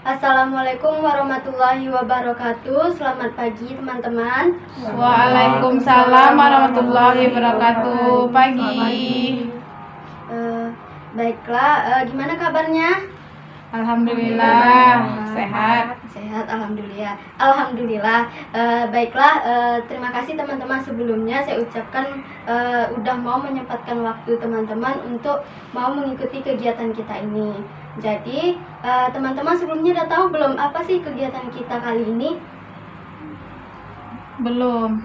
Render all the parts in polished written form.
Assalamualaikum warahmatullahi wabarakatuh. Selamat pagi teman-teman. Waalaikumsalam warahmatullahi wabarakatuh. Pagi. Baiklah, gimana kabarnya? Alhamdulillah sehat. Sehat, alhamdulillah. Alhamdulillah. Baiklah, terima kasih teman-teman sebelumnya saya ucapkan udah mau menyempatkan waktu teman-teman untuk mau mengikuti kegiatan kita ini. Jadi teman-teman sebelumnya udah tahu belum apa sih kegiatan kita kali ini? Belum.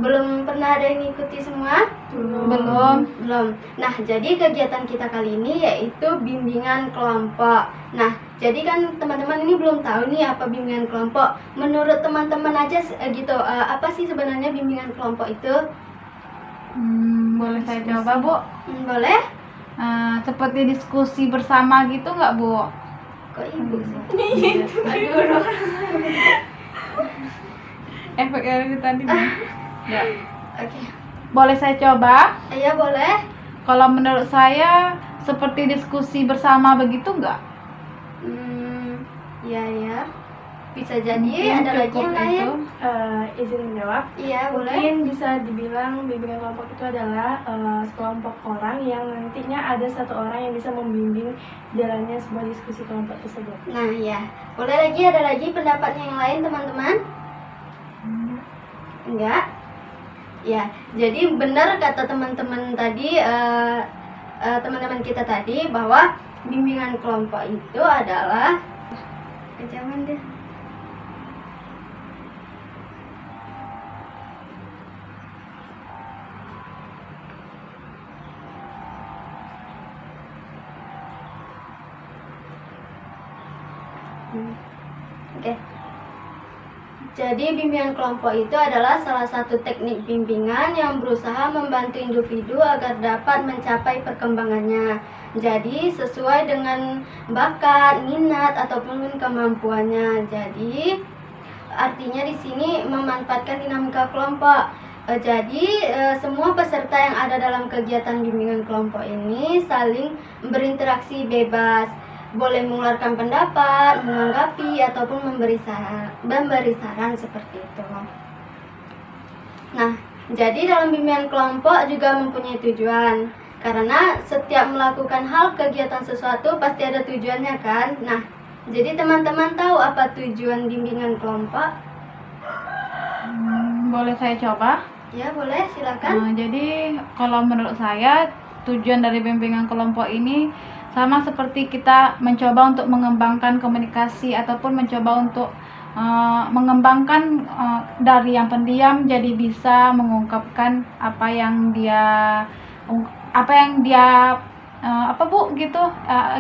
Belum pernah ada yang ngikuti semua? Belum. Nah, jadi kegiatan kita kali ini yaitu bimbingan kelompok. Nah, jadi kan teman-teman ini belum tahu nih apa bimbingan kelompok. Menurut teman-teman aja gitu, apa sih sebenarnya bimbingan kelompok itu? Boleh saya coba, Bu? Boleh? Seperti diskusi bersama gitu nggak, Bu? Kok ibu sih? Efek dari tadi nih. Ya. Oke. Boleh saya coba? Iya, boleh. Kalau menurut saya seperti diskusi bersama begitu nggak? Iya ya. Bisa jadi Mungkin ada lagi cukup yang lain. Izin menjawab. Iya, boleh. Mungkin bisa dibilang bimbingan kelompok itu adalah sekelompok orang yang nantinya ada satu orang yang bisa membimbing jalannya sebuah diskusi kelompok tersebut. Nah, ya. Boleh lagi, ada lagi pendapatnya yang lain, teman-teman? Enggak? Ya, jadi benar kata teman-teman tadi, teman-teman kita tadi bahwa bimbingan kelompok itu adalah kejaman deh. Oke. Jadi bimbingan kelompok itu adalah salah satu teknik bimbingan yang berusaha membantu individu agar dapat mencapai perkembangannya. Jadi sesuai dengan bakat, minat ataupun kemampuannya. Jadi artinya di sini memanfaatkan dinamika kelompok. Jadi semua peserta yang ada dalam kegiatan bimbingan kelompok ini saling berinteraksi bebas, boleh mengeluarkan pendapat, menanggapi ataupun memberi saran seperti itu. Nah, jadi dalam bimbingan kelompok juga mempunyai tujuan, karena setiap melakukan hal kegiatan sesuatu pasti ada tujuannya kan. Nah, jadi teman-teman tahu apa tujuan bimbingan kelompok? Boleh saya coba? Ya, boleh, silakan. Jadi kalau menurut saya tujuan dari bimbingan kelompok ini sama seperti kita mencoba untuk mengembangkan komunikasi ataupun mencoba untuk mengembangkan dari yang pendiam jadi bisa mengungkapkan apa yang dia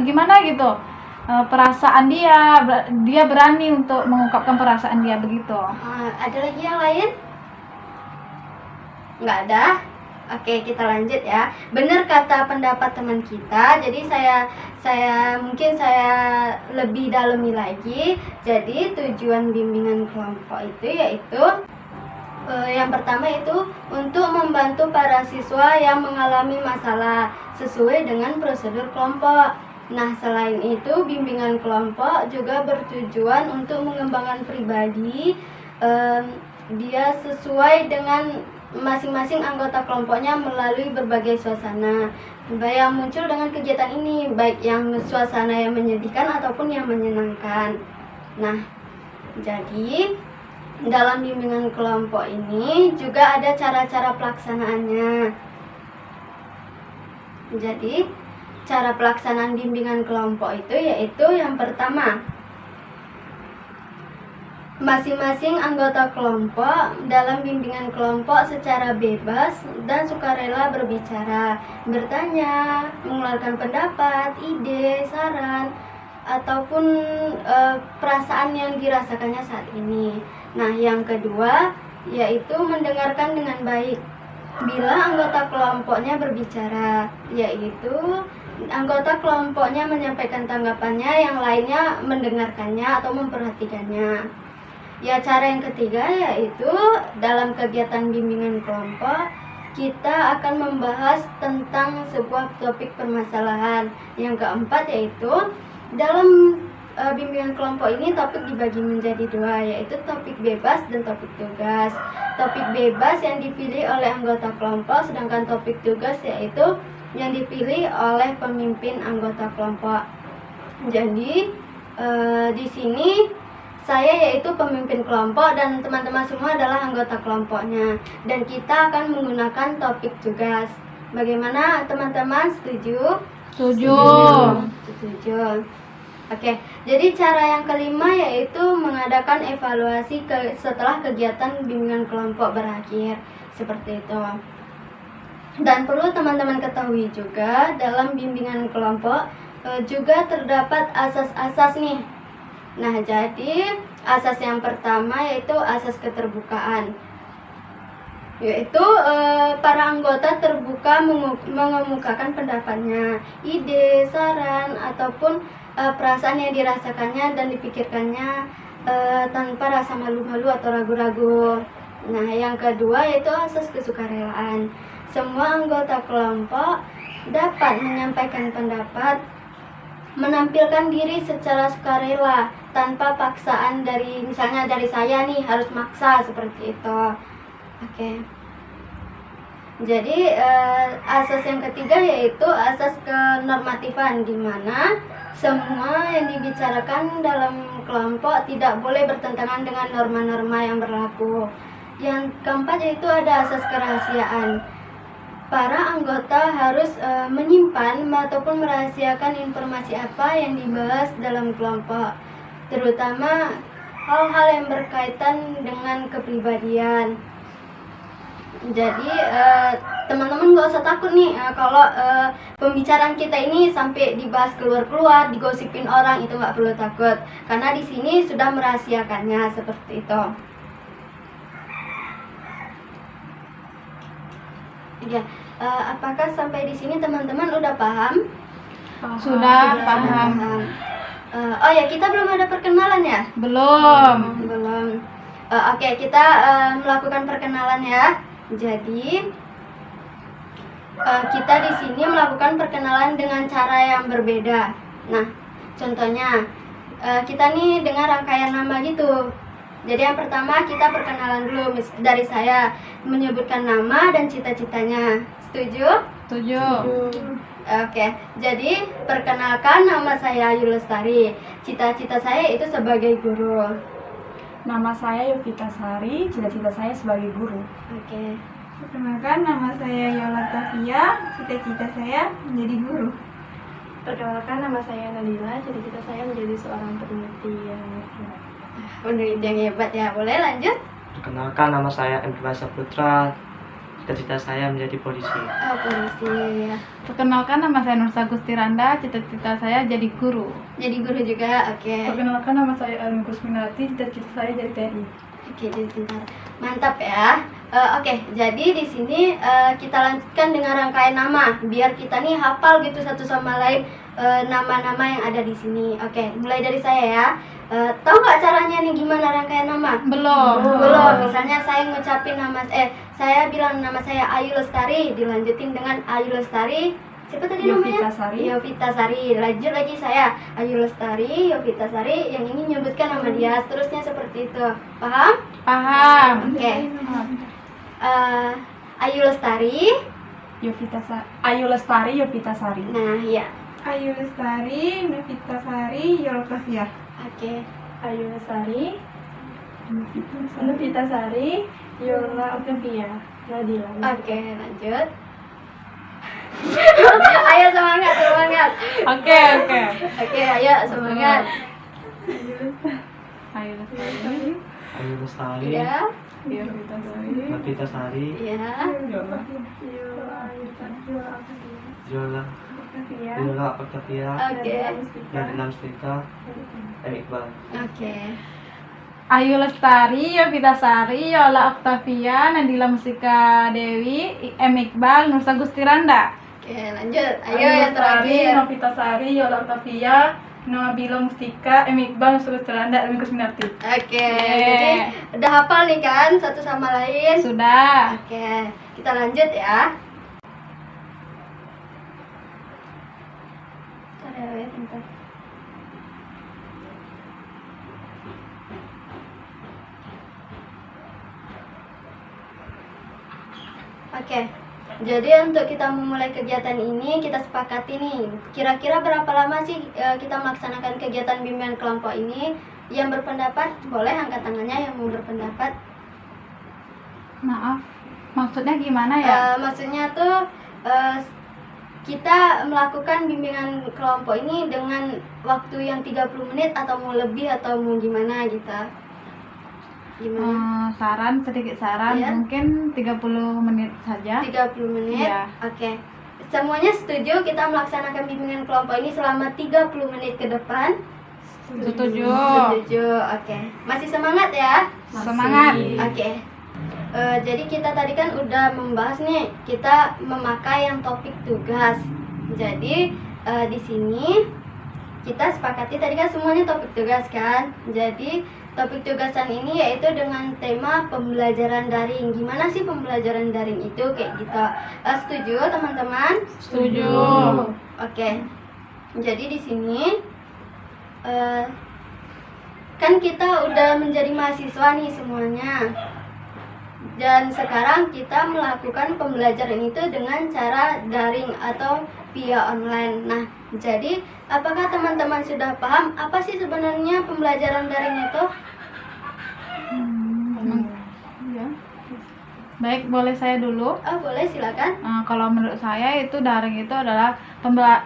gimana gitu, perasaan dia berani untuk mengungkapkan perasaan dia begitu. Ada lagi yang lain? Nggak ada? Oke, kita lanjut ya. Benar kata pendapat teman kita. Jadi saya lebih dalami lagi. Jadi tujuan bimbingan kelompok itu yaitu yang pertama itu untuk membantu para siswa yang mengalami masalah sesuai dengan prosedur kelompok. Nah, selain itu bimbingan kelompok juga bertujuan untuk mengembangkan pribadi dia sesuai dengan masing-masing anggota kelompoknya melalui berbagai suasana yang muncul dengan kegiatan ini, baik yang suasana yang menyedihkan ataupun yang menyenangkan. Nah, jadi dalam bimbingan kelompok ini juga ada cara-cara pelaksanaannya. Jadi cara pelaksanaan bimbingan kelompok itu yaitu yang pertama, masing-masing anggota kelompok dalam bimbingan kelompok secara bebas dan sukarela berbicara, bertanya, mengeluarkan pendapat, ide, saran, ataupun perasaan yang dirasakannya saat ini. Nah, yang kedua yaitu mendengarkan dengan baik bila anggota kelompoknya berbicara, yaitu anggota kelompoknya menyampaikan tanggapannya, yang lainnya mendengarkannya atau memperhatikannya. Ya, cara yang ketiga yaitu dalam kegiatan bimbingan kelompok kita akan membahas tentang sebuah topik permasalahan. Yang keempat yaitu dalam bimbingan kelompok ini topik dibagi menjadi dua, yaitu topik bebas dan topik tugas. Topik bebas yang dipilih oleh anggota kelompok, sedangkan topik tugas yaitu yang dipilih oleh pemimpin anggota kelompok. Jadi di sini saya yaitu pemimpin kelompok dan teman-teman semua adalah anggota kelompoknya, dan kita akan menggunakan topik tugas. Bagaimana teman-teman, setuju? Setuju. Setuju. Oke, jadi cara yang kelima yaitu mengadakan evaluasi setelah kegiatan bimbingan kelompok berakhir. Seperti itu. Dan perlu teman-teman ketahui juga, dalam bimbingan kelompok juga terdapat asas-asas nih. Nah, jadi asas yang pertama yaitu asas keterbukaan. Yaitu para anggota terbuka mengemukakan pendapatnya, ide, saran, ataupun perasaan yang dirasakannya dan dipikirkannya tanpa rasa malu-malu atau ragu-ragu. Nah, yang kedua yaitu asas kesukarelaan. Semua anggota kelompok dapat menyampaikan pendapat, menampilkan diri secara sukarela tanpa paksaan misalnya dari saya nih harus maksa seperti itu. Oke. Jadi asas yang ketiga yaitu asas kenormatifan, di mana semua yang dibicarakan dalam kelompok tidak boleh bertentangan dengan norma-norma yang berlaku. Yang keempat yaitu ada asas kerahasiaan. Para anggota harus menyimpan ataupun merahasiakan informasi apa yang dibahas dalam kelompok, terutama hal-hal yang berkaitan dengan kepribadian. Jadi teman-teman gak usah takut nih kalau pembicaraan kita ini sampai dibahas keluar-keluar, digosipin orang, itu nggak perlu takut, karena di sini sudah merahasiakannya seperti itu. Ya, apakah sampai di sini teman-teman udah paham? Sudah paham. Oh ya, kita belum ada perkenalan ya? Belum. Belum. Oke, kita melakukan perkenalan ya. Jadi kita di sini melakukan perkenalan dengan cara yang berbeda. Nah, contohnya kita nih dengan rangkaian nama gitu. Jadi yang pertama kita perkenalan dulu dari saya, menyebutkan nama dan cita-citanya. Setuju? Setuju. Oke, jadi perkenalkan, nama saya Ayu Lestari. Cita-cita saya itu sebagai guru. Nama saya Yovita Sari, cita-cita saya sebagai guru. Oke. Perkenalkan, nama saya Yola Tafia, cita-cita saya menjadi guru. Perkenalkan, nama saya Nadila, cita-cita saya menjadi seorang peneliti yang hebat. Peneliti yang hebat ya. Boleh lanjut? Perkenalkan, nama saya M. Putra. Cita-cita saya menjadi polisi. Oh, polisi ya. Perkenalkan, nama saya Nursa Gustiranda, cita-cita saya jadi guru. Jadi guru juga. Oke. Perkenalkan, nama saya Almi Kusminati, cita-cita saya jadi TNI. Oke, jadi pintar. Mantap ya. Oke, jadi di sini kita lanjutkan dengan rangkaian nama, biar kita nih hafal gitu satu sama lain nama-nama yang ada di sini. Oke, mulai dari saya ya. Tahu nggak caranya nih gimana rangkaian nama? Belum. Belum. Misalnya saya ngucapin saya bilang nama saya Ayu Lestari, dilanjutin dengan Ayu Lestari. Siapa tadi namanya? Yovita Sari. Yovita Sari. Lanjut lagi saya Ayu Lestari, Yovita Sari. Yang ini menyebutkan nama dia. Seterusnya seperti itu. Paham? Paham. Oke. Ayu Lestari. Ayu Lestari, Yovita Sari. Nah, ya. Ayu Lestari, Novita Sari, Yola Tafia. Oke. Ayu Lestari, Yovita Sari, Yola Octavia, Nadila. Oke, lanjut. Ayo semangat, semangat. Oke. Oke, ayo semangat. Ayo Lestari. Ayu Lestari, Ya. Yovita Sari, Novita Sari, Ya. Yola Octavia, Octavia, Oke. Nadila Mustika, M. Iqbal. Oke. Ayu Lestari, Yovita Sari, Yola Octavia, Nadila Mustika Dewi, M. Iqbal, Nursa Gustiranda. Oke, lanjut. Ayo yang terakhir. Novita Sari, Yola Octavia, Nabila Mustika, M. Iqbal, Nursa Gustiranda, Almi Kusminarti. Oke, jadi udah hafal nih kan satu sama lain? Sudah. Oke, kita lanjut ya. Bentar ya, bentar. Oke, jadi untuk kita memulai kegiatan ini kita sepakati nih, kira-kira berapa lama sih kita melaksanakan kegiatan bimbingan kelompok ini? Yang berpendapat boleh angkat tangannya yang mau berpendapat. Maaf, maksudnya gimana ya? Maksudnya tuh kita melakukan bimbingan kelompok ini dengan waktu yang 30 menit atau mau lebih atau mau gimana gitu. Gimana? Sedikit saran, Iya. mungkin 30 menit saja. 30 menit. Iya. Oke. Semuanya setuju kita melaksanakan bimbingan kelompok ini selama 30 menit ke depan? Setuju. Setuju. Oke. Masih semangat ya? Semangat. Oke. Jadi kita tadi kan udah membahas nih, kita memakai yang topik tugas. Jadi di sini kita sepakati tadi kan semuanya topik tugas kan. Jadi topik tugasan ini yaitu dengan tema pembelajaran daring. Gimana sih pembelajaran daring itu kayak gitu? Setuju teman-teman? Setuju. Oke. Jadi di sini kan kita udah menjadi mahasiswa nih semuanya. Dan sekarang kita melakukan pembelajaran itu dengan cara daring atau via online. Nah, jadi apakah teman-teman sudah paham apa sih sebenarnya pembelajaran daring itu? Ya. Baik, boleh saya dulu. Oh, boleh silakan. Kalau menurut saya itu daring itu adalah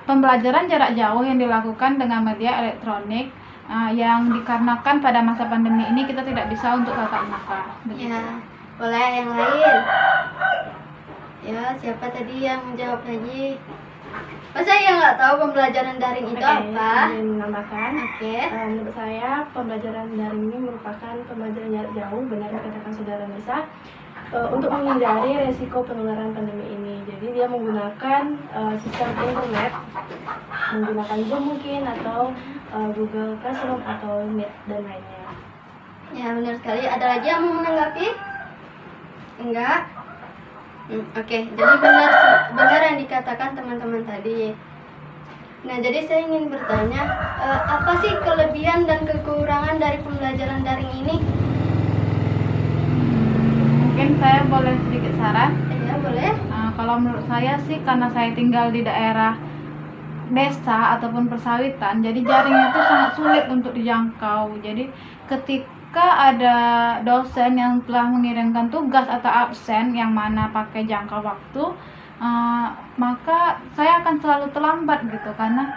pembelajaran jarak jauh yang dilakukan dengan media elektronik yang dikarenakan pada masa pandemi ini kita tidak bisa untuk tatap muka. Begitu. Ya, boleh yang lain. Ya, siapa tadi yang menjawab lagi? Masa yang nggak tahu pembelajaran daring itu apa? Izin menambahkan. Oke. Menurut saya pembelajaran daring ini merupakan pembelajaran jarak jauh, benar yang katakan saudara Nisa, untuk menghindari resiko penularan pandemi ini. Jadi dia menggunakan sistem internet, menggunakan Zoom mungkin atau Google Classroom atau Meet dan lainnya. Ya, benar sekali. Ada lagi yang mau menanggapi? Enggak? Oke, jadi benar yang dikatakan teman-teman tadi. Nah, jadi saya ingin bertanya, apa sih kelebihan dan kekurangan dari pembelajaran daring ini? Mungkin saya boleh sedikit saran. Ya, boleh. Kalau menurut saya sih karena saya tinggal di daerah desa ataupun persawitan, jadi jaringnya itu sangat sulit untuk dijangkau. Jadi ketika ada dosen yang telah mengirimkan tugas atau absen yang mana pakai jangka waktu, maka saya akan selalu terlambat gitu karena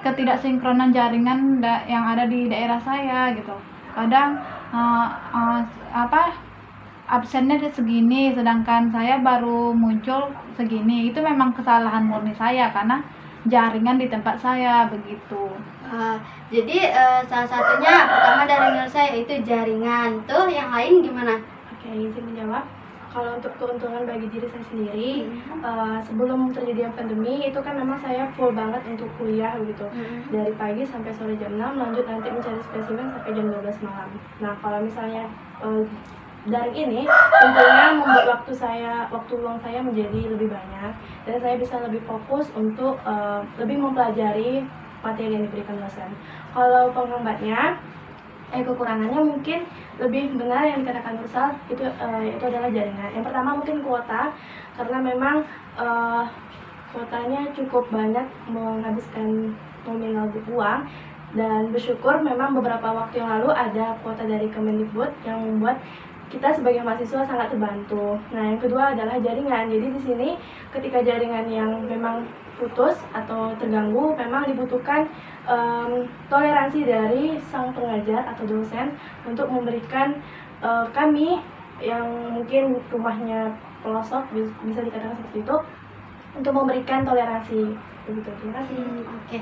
ketidaksinkronan jaringan yang ada di daerah saya gitu. Kadang absennya segini sedangkan saya baru muncul segini. Itu memang kesalahan murni saya karena jaringan di tempat saya begitu. Jadi salah satunya pertama dari menurut saya itu jaringan. Tuh yang lain gimana? Oke, izin menjawab. Kalau untuk keuntungan bagi diri saya sendiri, sebelum terjadi pandemi itu kan memang saya full banget untuk kuliah gitu. Dari pagi sampai sore jam 6, lanjut nanti mencari spesimen sampai jam 12 malam. Nah, kalau misalnya daring ini tentunya membuat waktu luang saya menjadi lebih banyak dan saya bisa lebih fokus untuk lebih mempelajari materi yang diberikan dosen. Kalau penghambatnya, kekurangannya mungkin lebih benar yang dikatakan Nursal itu adalah jaringan. Yang pertama mungkin kuota, karena memang kuotanya cukup banyak menghabiskan nominal uang, dan bersyukur memang beberapa waktu yang lalu ada kuota dari Kemendikbud yang membuat kita sebagai mahasiswa sangat terbantu. Nah, yang kedua adalah jaringan. Jadi di sini ketika jaringan yang memang putus atau terganggu, memang dibutuhkan toleransi dari sang pengajar atau dosen untuk memberikan kami yang mungkin rumahnya pelosok, bisa dikatakan seperti itu, untuk memberikan toleransi. Begitu. Terima kasih. Oke.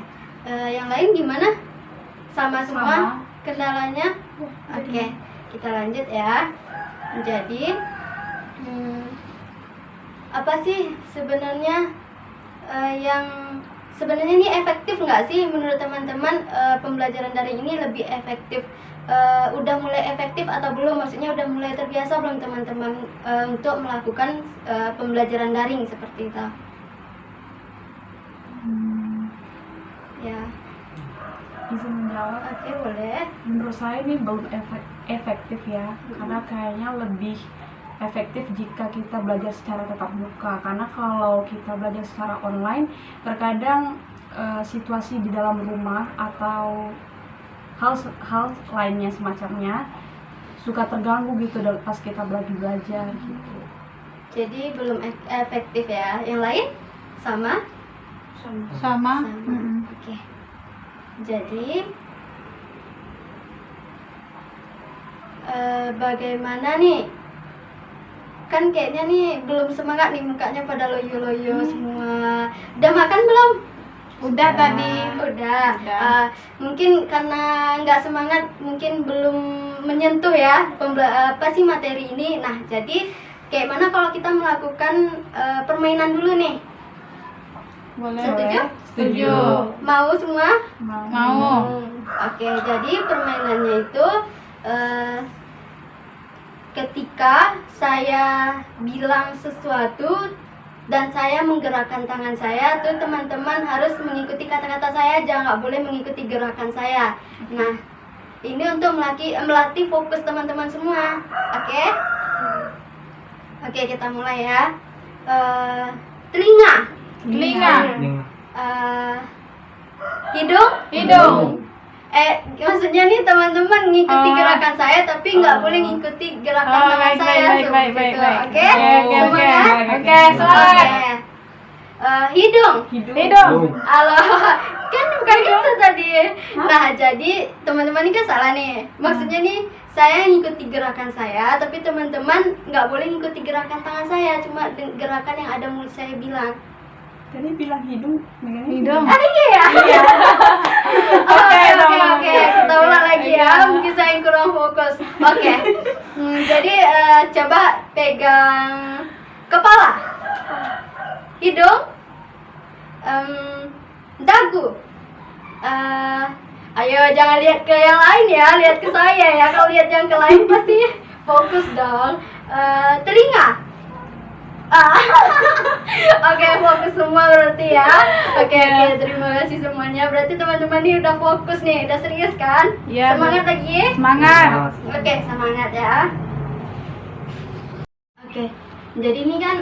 Yang lain gimana? Sama semua kendalanya? Oke, kita lanjut ya. Jadi apa sih sebenarnya yang sebenarnya ini efektif nggak sih menurut teman-teman? Pembelajaran daring ini lebih efektif, udah mulai efektif atau belum? Maksudnya udah mulai terbiasa belum teman-teman untuk melakukan pembelajaran daring seperti itu? Ya, Izin menjawab. oke, boleh. Menurut saya ini belum efektif ya, karena kayaknya lebih efektif jika kita belajar secara tatap muka, karena kalau kita belajar secara online terkadang situasi di dalam rumah atau hal lainnya semacamnya suka terganggu gitu pas kita belajar gitu. Jadi belum efektif ya. Yang lain sama? Sama. Oke. Jadi bagaimana nih? Kan kayaknya nih belum semangat nih, mukanya pada loyo-loyo semua. Udah makan belum? Udah tadi. Udah. Mungkin karena nggak semangat, mungkin belum menyentuh ya apa sih materi ini. Nah, jadi kayak mana kalau kita melakukan permainan dulu nih? Boleh. Setuju? Setuju. Mau semua? Mau. Oke, jadi permainannya itu ketika saya bilang sesuatu dan saya menggerakkan tangan saya, tuh teman-teman harus mengikuti kata-kata saya, jangan nggak boleh mengikuti gerakan saya. Nah, ini untuk melatih fokus teman-teman semua. Oke? Oke, kita mulai ya. Telinga, Telinga. hidung. Maksudnya nih teman-teman ngikuti gerakan saya, tapi nggak boleh ngikuti gerakan tangan saya. Baik. Oke? Oke, Oke, semangat. Hidung. Hidung. Halo, kan bukan gitu tadi. Nah, jadi teman-teman ini kan salah nih. Maksudnya nih saya ngikuti gerakan saya, tapi teman-teman nggak boleh ngikuti gerakan tangan saya, cuma gerakan yang ada mulut saya bilang. Tadi bilang hidung, Hidung. Iya. Oke. Kita ulang lagi ya. Mungkin saya kurang fokus. Oke. Jadi coba pegang kepala, hidung, dagu. Ayo jangan lihat ke yang lain ya, lihat ke saya ya. Kalau lihat yang ke lain pasti fokus dong. Telinga. Oke, fokus semua berarti ya. Oke, terima kasih semuanya. Berarti teman-teman ini udah fokus nih, udah serius kan? Iya. Semangat lagi. Semangat. Oke, semangat ya. Oke, jadi ini kan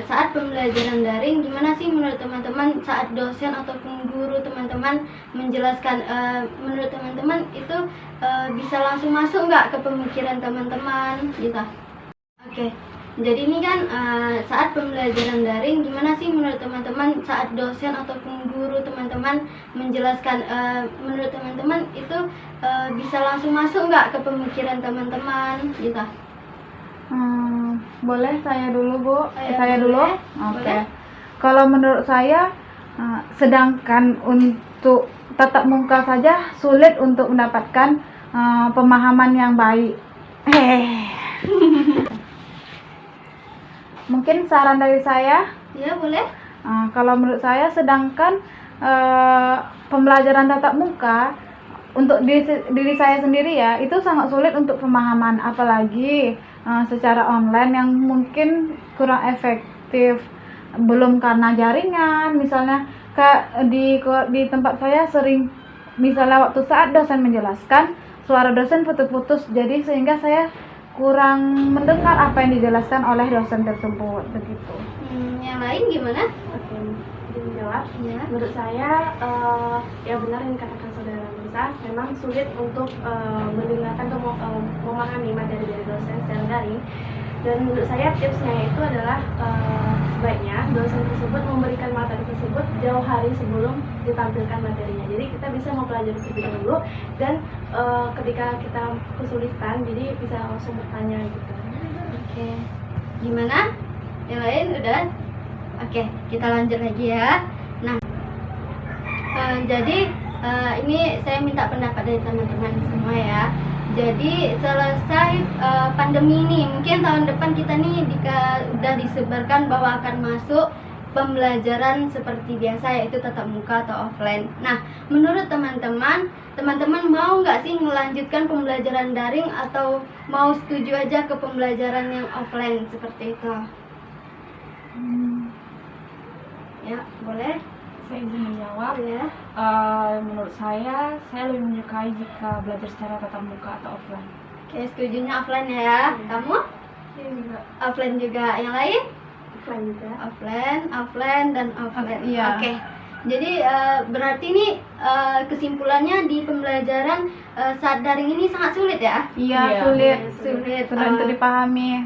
saat pembelajaran daring, gimana sih menurut teman-teman saat dosen ataupun guru teman-teman menjelaskan, menurut teman-teman itu bisa langsung masuk nggak ke pemikiran teman-teman gitu? Oke, jadi ini kan saat pembelajaran daring, gimana sih menurut teman-teman saat dosen ataupun guru teman-teman menjelaskan, menurut teman-teman itu bisa langsung masuk nggak ke pemikiran teman-teman gitu? Boleh saya dulu, Bu? Ayo, Saya boleh. dulu? Oke. Boleh. Kalau menurut saya, sedangkan untuk tatap muka saja sulit untuk mendapatkan pemahaman yang baik. Mungkin saran dari saya, Ya, boleh. kalau menurut saya, sedangkan pembelajaran tatap muka untuk diri saya sendiri ya, itu sangat sulit untuk pemahaman, apalagi secara online yang mungkin kurang efektif, belum karena jaringan. Misalnya di tempat saya sering, misalnya waktu saat dosen menjelaskan, suara dosen putus-putus, jadi sehingga saya kurang mendengar apa yang dijelaskan oleh dosen tersebut, begitu. Yang lain gimana? Oke, izin menjawab. Ya. Menurut saya, yang benar yang dikatakan saudara Nisa, memang sulit untuk mendengarkan atau memahami materi dari dosen secara daring. Dan menurut saya tipsnya itu adalah sebaiknya dosen tersebut memberikan materi tersebut jauh hari sebelum ditampilkan materinya. Jadi kita bisa mempelajari terlebih dahulu, dan ketika kita kesulitan, jadi bisa langsung bertanya gitu. Oke. Gimana? Yang lain udah? Oke, kita lanjut lagi ya. Nah, jadi ini saya minta pendapat dari teman-teman semua ya. Jadi selesai pandemi ini, mungkin tahun depan kita nih udah disebarkan bahwa akan masuk pembelajaran seperti biasa, yaitu tatap muka atau offline. Nah, menurut teman-teman mau nggak sih melanjutkan pembelajaran daring atau mau setuju aja ke pembelajaran yang offline seperti itu? Ya, boleh. Saya izin menjawab. Ya. Menurut saya lebih menyukai jika belajar secara tatap muka atau offline. Oke, setujunya offline ya. Kamu? Ini juga Offline juga. Yang lain? offline juga. Offline, dan offline. Iya. Oke. Jadi berarti ini kesimpulannya di pembelajaran saat daring ini sangat sulit ya? Iya, Iya. sulit. Sulit, Sulit untuk dipahami.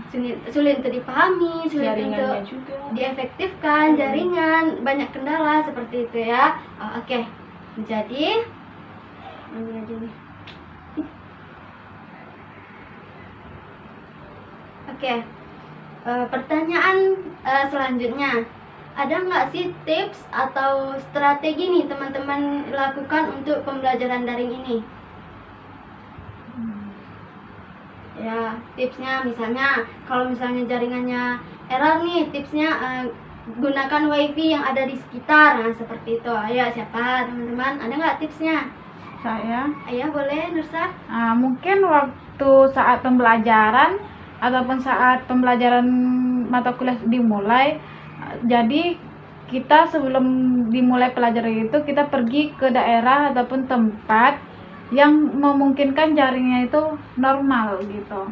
sulit untuk dipahami, sulit Jaringannya untuk juga. diefektifkan, jaringan, banyak kendala seperti itu ya. Oke. Jadi ini aja nih. Oke. Pertanyaan selanjutnya, ada nggak sih tips atau strategi nih teman-teman lakukan untuk pembelajaran daring ini? Ya, tipsnya misalnya kalau misalnya jaringannya error nih, tipsnya gunakan wifi yang ada di sekitar. Nah, seperti itu. Ayo, siapa teman-teman? Ada nggak tipsnya? Saya Ayo, boleh Nursa? mungkin waktu saat pembelajaran ataupun saat pembelajaran mata kuliah dimulai, jadi kita sebelum dimulai pelajaran itu kita pergi ke daerah ataupun tempat yang memungkinkan jaringannya itu normal gitu.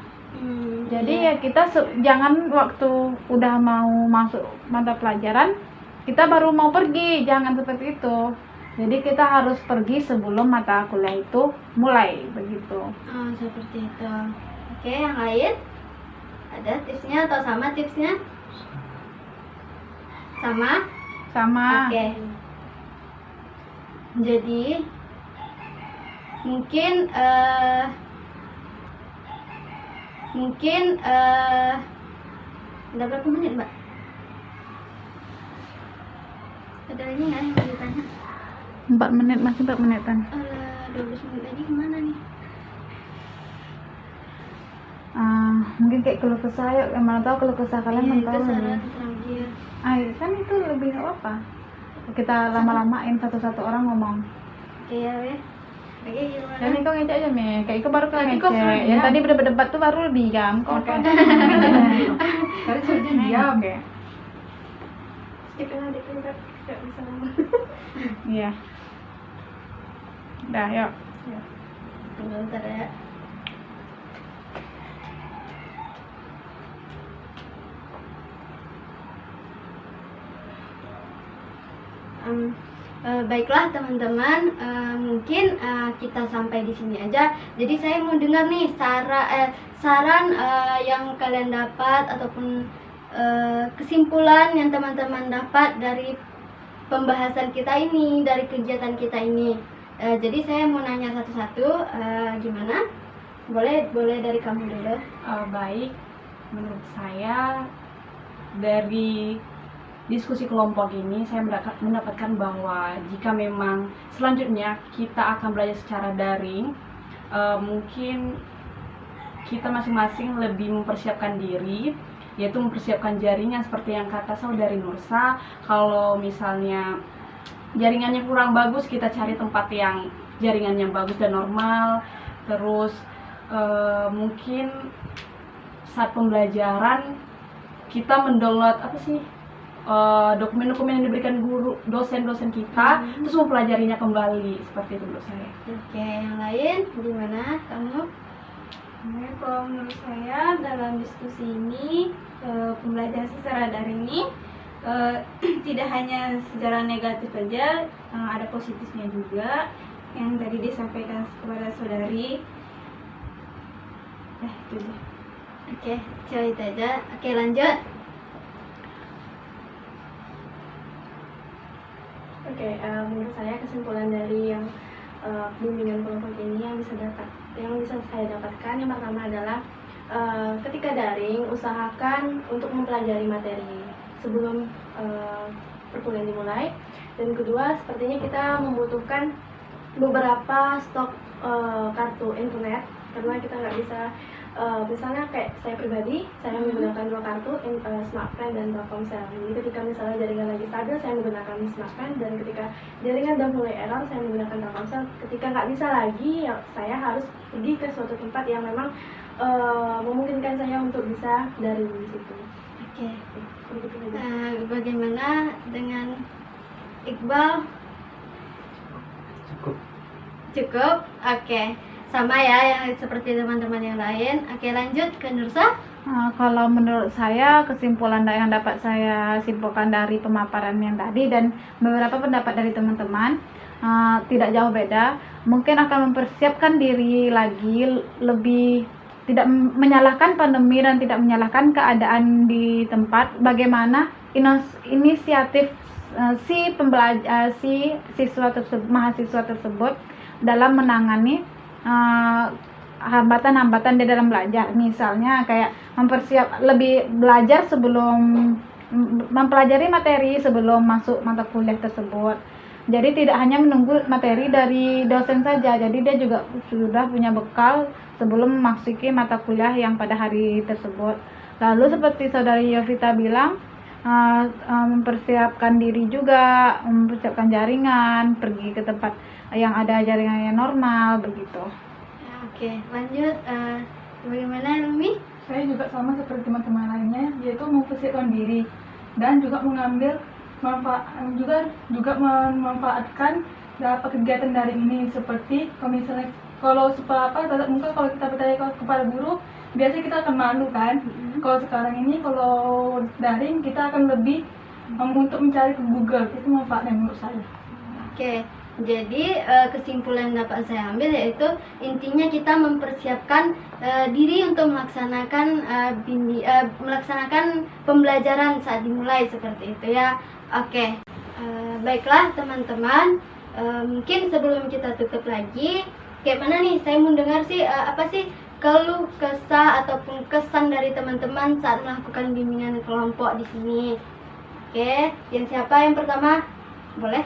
Jadi ya kita jangan waktu udah mau masuk mata pelajaran kita baru mau pergi, jangan seperti itu. Jadi kita harus pergi sebelum mata kuliah itu mulai begitu. Oh, seperti itu. Oke, yang lain? Ada tipsnya atau sama tipsnya? Sama? Sama. Oke. Jadi mungkin udah berapa menit, Mbak? Ada lagi nggak yang mau ditanya? 4 menit, masih 4 menitan. 12 menit lagi kemana nih? Mungkin kayak keluh kesah, ya mana tahu keluh kesah kalian Iya, itu mental syarat nih. terakhir. Kan itu lebih apa? Kita lama-lamain satu-satu orang ngomong. Oke ya, weh. Oke, gimana? Dan itu ngecek aja nih, kayak itu baru Tapi kok suruh ngecek. Yang diam? tadi berdebat tuh baru diam. Kok Oke. Tadi sudah diam. Oke. Skip aja kita nggak bisa ngomong. Iya. Udah, yuk. Tunggu bentar ya. Baiklah teman-teman, mungkin kita sampai di sini aja. Jadi saya mau dengar nih saran yang kalian dapat ataupun kesimpulan yang teman-teman dapat dari pembahasan kita ini, dari kegiatan kita ini. Jadi saya mau nanya satu-satu, gimana? Boleh dari kamu dulu. Baik, menurut saya dari diskusi kelompok ini saya mendapatkan bahwa jika memang selanjutnya kita akan belajar secara daring, mungkin kita masing-masing lebih mempersiapkan diri, yaitu mempersiapkan jaringan seperti yang kata saudari Nursa. Kalau misalnya jaringannya kurang bagus, kita cari tempat yang jaringannya bagus dan normal. Terus mungkin saat pembelajaran kita mendownload dokumen-dokumen yang diberikan guru, dosen-dosen kita, terus mempelajarinya kembali, seperti itu menurut saya. Oke, yang lain gimana kamu? Nah, kalau menurut saya dalam diskusi ini pembelajaran secara daring ini tidak hanya secara negatif saja, ada positifnya juga yang tadi disampaikan kepada saudari. Itu aja. Oke, coba itu aja. Oke, lanjut. Oke, menurut saya kesimpulan dari yang bimbingan kelompok ini yang bisa saya dapatkan, yang pertama adalah ketika daring usahakan untuk mempelajari materi sebelum perkuliahan dimulai. Dan kedua, sepertinya kita membutuhkan beberapa stok kartu internet karena kita nggak bisa misalnya kayak saya pribadi, saya menggunakan 2 kartu, Smartfren dan Telkomsel. Jadi ketika misalnya jaringan lagi stabil, saya menggunakan Smartfren, dan ketika jaringan udah mulai error, saya menggunakan Telkomsel. Ketika nggak bisa lagi, ya saya harus pergi ke suatu tempat yang memang memungkinkan saya untuk bisa dari di situ. Oke. Begitu saja. Bagaimana dengan Iqbal? Cukup. Cukup? Oke. sama ya yang seperti teman-teman yang lain. Oke, lanjut ke Nursa. Kalau menurut saya, kesimpulan yang dapat saya simpulkan dari pemaparan yang tadi dan beberapa pendapat dari teman-teman tidak jauh beda. Mungkin akan mempersiapkan diri lagi, lebih tidak menyalahkan pandemi dan tidak menyalahkan keadaan di tempat. Bagaimana inisiatif si mahasiswa tersebut dalam menangani hambatan-hambatan di dalam belajar. Misalnya kayak lebih belajar sebelum mempelajari materi sebelum masuk mata kuliah tersebut. Jadi tidak hanya menunggu materi dari dosen saja, jadi dia juga sudah punya bekal sebelum memasuki mata kuliah yang pada hari tersebut. Lalu seperti saudari Yovita bilang, mempersiapkan diri juga, mempersiapkan jaringan, pergi ke tempat yang ada jaringan yang normal begitu. Oke, lanjut. Bagaimana Lumi? Saya juga sama seperti teman-teman lainnya, yaitu mempersiapkan diri dan juga mengambil memanfaatkan dapat kegiatan daring ini, seperti kalau tatap muka, kalau kita bertanya kepada guru biasanya kita akan malu kan. Kalau sekarang ini kalau daring kita akan lebih untuk mencari ke Google, itu manfaatnya menurut saya. Oke, jadi kesimpulan yang dapat saya ambil yaitu intinya kita mempersiapkan diri untuk melaksanakan pembelajaran saat dimulai seperti itu ya. Oke, baiklah teman-teman, mungkin sebelum kita tutup lagi, kayak mana nih? Saya mau dengar sih apa sih keluh kesah ataupun kesan dari teman-teman saat melakukan bimbingan kelompok di sini. Oke, yang siapa yang pertama? Boleh?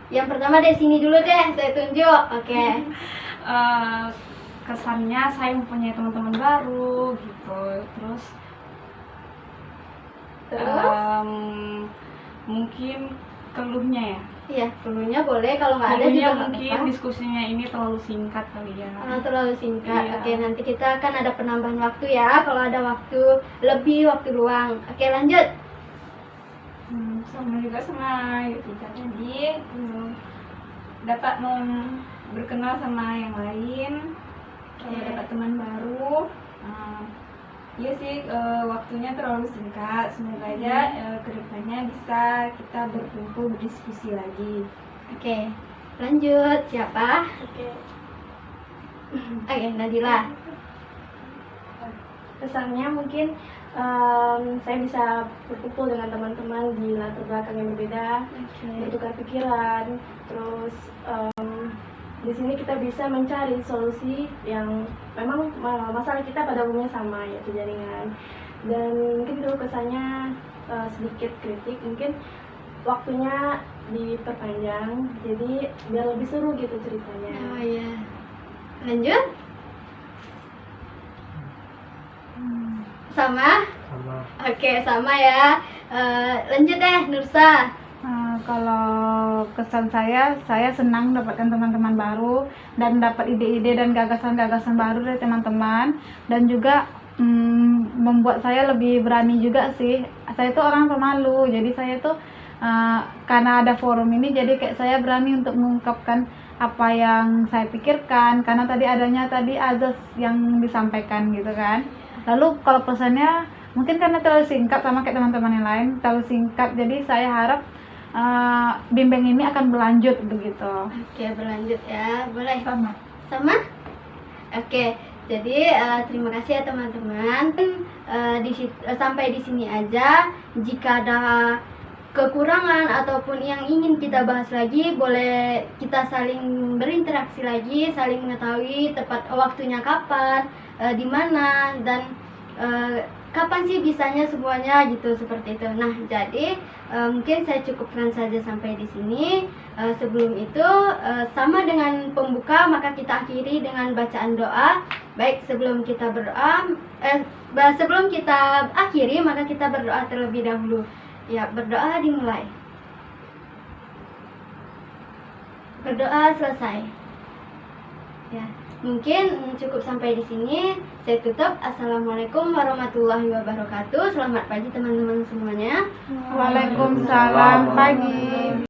Yang pertama dari sini dulu deh, saya tunjuk. Oke. Kesannya saya mempunyai teman-teman baru gitu, terus mungkin keluhnya ya. Iya, keluhnya boleh, kalau nggak ada juga Keluhnya nggak mungkin apa-apa. diskusinya ini terlalu singkat kali ya. Terlalu singkat. Iya. Oke, nanti kita akan ada penambahan waktu ya kalau ada waktu lebih, waktu luang. Oke, lanjut. Sama juga sama Yutika tadi, dapat berkenal sama yang lain, dapat teman baru. Iya sih, waktunya terlalu singkat. Semoga aja kedepannya bisa kita berkumpul berdiskusi lagi. Oke, lanjut. Siapa? Oke. Oke, Nadila. Kesannya mungkin saya bisa berkumpul dengan teman-teman di latar belakang yang berbeda, bertukar pikiran, terus di sini kita bisa mencari solusi yang memang masalah kita pada umumnya sama, yaitu jaringan. Dan mungkin itu kesannya sedikit kritik, mungkin waktunya diperpanjang, jadi biar lebih seru gitu ceritanya. Oh iya. Lanjut. Sama? Sama. Oke, sama ya. Lanjut deh, Nursa. Kalau kesan saya senang dapatkan teman-teman baru dan dapat ide-ide dan gagasan-gagasan baru dari teman-teman, dan juga membuat saya lebih berani juga sih. Saya tuh orang pemalu, jadi saya tuh karena ada forum ini, jadi kayak saya berani untuk mengungkapkan apa yang saya pikirkan, karena adanya azas yang disampaikan gitu kan. Lalu kalau pesannya mungkin karena terlalu singkat sama kayak teman-teman yang lain, terlalu singkat, jadi saya harap bimbing ini akan berlanjut begitu. Oke, berlanjut ya. Boleh? Sama. Sama? Oke. Jadi terima kasih ya teman-teman. Sampai di sini aja. Jika ada kekurangan ataupun yang ingin kita bahas lagi, boleh kita saling berinteraksi lagi, saling mengetahui tepat waktunya kapan, di mana, dan kapan sih bisanya semuanya gitu, seperti itu. Nah, jadi mungkin saya cukupkan saja sampai di sini. Sebelum itu, sama dengan pembuka, maka kita akhiri dengan bacaan doa. Baik, sebelum kita akhiri, maka kita berdoa terlebih dahulu. Ya, berdoa dimulai. Berdoa selesai. Ya. Mungkin cukup sampai di sini. Saya tutup. Assalamualaikum warahmatullahi wabarakatuh. Selamat pagi teman-teman semuanya. Waalaikumsalam pagi.